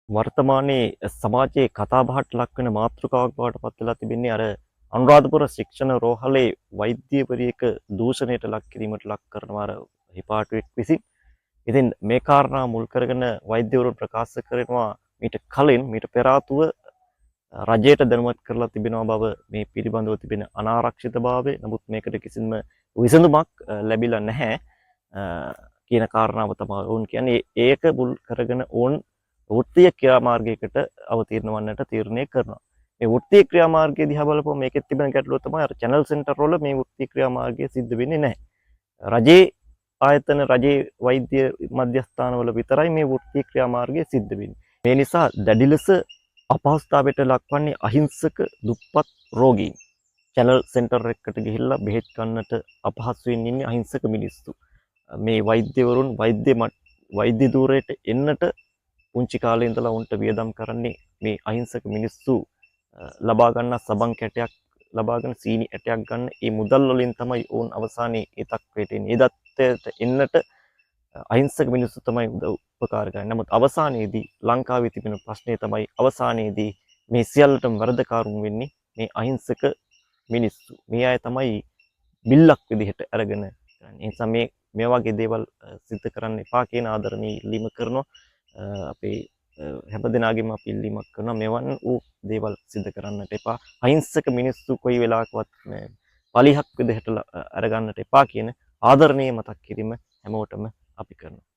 වර්තමානයේ සමාජයේ කතාබහට ලක් වෙන මාතෘකාවක් බවට පත් වෙලා තිබෙන්නේ අර අනුරාධපුර ශික්ෂණ රෝහලේ වෛද්‍යවරියක දූෂණයට ලක් කිරීමට ලක් කරනවා අර හිපාටුවෙක් විසින්. ඉතින් මේ කාරණා මුල් කරගෙන වෛද්‍යවරුන් ප්‍රකාශ කරනවා මීට පෙර ආතුව රජයට දැනුවත් කරලා තිබෙනවා බව මේ පිළිබඳව තිබෙන අනාරක්ෂිතභාවය. නමුත් මේකට කිසිම විසඳුමක් ලැබිලා නැහැ කියන කාරණාව තමයි වුන් කියන්නේ. ඒක මුල් කරගෙන ඕන් වෘත්තීය ක්‍රියාමාර්ගයකට අවතීර්ණ වන්නට තීරණය කරනවා. මේ වෘත්තීය ක්‍රියාමාර්ගය දිහා බලපුවම මේකෙත් තිබෙන ගැටලුව තමයි අර චැනල් සෙන්ටර් වල මේ වෘත්තීය ක්‍රියාමාර්ගය සිද්ධ වෙන්නේ නැහැ. රජයේ ආයතන රජයේ වෛද්‍ය මධ්‍යස්ථානවල විතරයි මේ වෘත්තීය ක්‍රියාමාර්ගය සිද්ධ වෙන්නේ. මේ නිසා දැඩි ලෙස අපහසුතාවයට ලක්වන්නේ අහිංසක දුප්පත් රෝගීන්. චැනල් සෙන්ටර් එකකට ගිහිල්ලා බෙහෙත් ගන්නට අපහසුවෙන් ඉන්නේ අහිංසක මිනිස්සු. මේ වෛද්‍යවරුන් වෛද්‍ය ධූරයට එන්නට පුංචි කාලේ ඉඳලා උන්ට වියදම් කරන්නේ මේ අහිංසක මිනිස්සු ලබා ගන්න සබන් කැටයක් ලබාගෙන සීනි ඇටයක් ගන්න ඒ මුදල් වලින් තමයි ඔවුන් අවසානයේ ඒ තත්ත්වයට එන්නේ. ඒ தත්ත්වයට එන්නට අහිංසක මිනිස්සු තමයි උපකාර කරන්නේ. නමුත් අවසානයේදී ලංකාවේ තිබෙන ප්‍රශ්නය තමයි අවසානයේදී මේ සියල්ලටම වරදකාරුන් වෙන්නේ මේ අහිංසක මිනිස්සු. මේ අය තමයි බිල්ලක් විදිහට අරගෙන කරන්නේ. ඒ නිසා මේ වගේ දේවල් සිද්ධ කරන්න එපා කියන ආදරණීය ඉල්ලීම කරනවා. අපේ හැම දෙනාගේම අපි ඉල්ලීමක් කරනවා මෙවන් වූ දේවල් සිද්ධ කරන්නට එපා. අහිංසක මිනිස්සු කොයි වෙලාවකවත් පලිහක් විදිහට අරගන්නට එපා කියන ආදරණීය මතක් කිරීම හැමෝටම අපි කරනවා.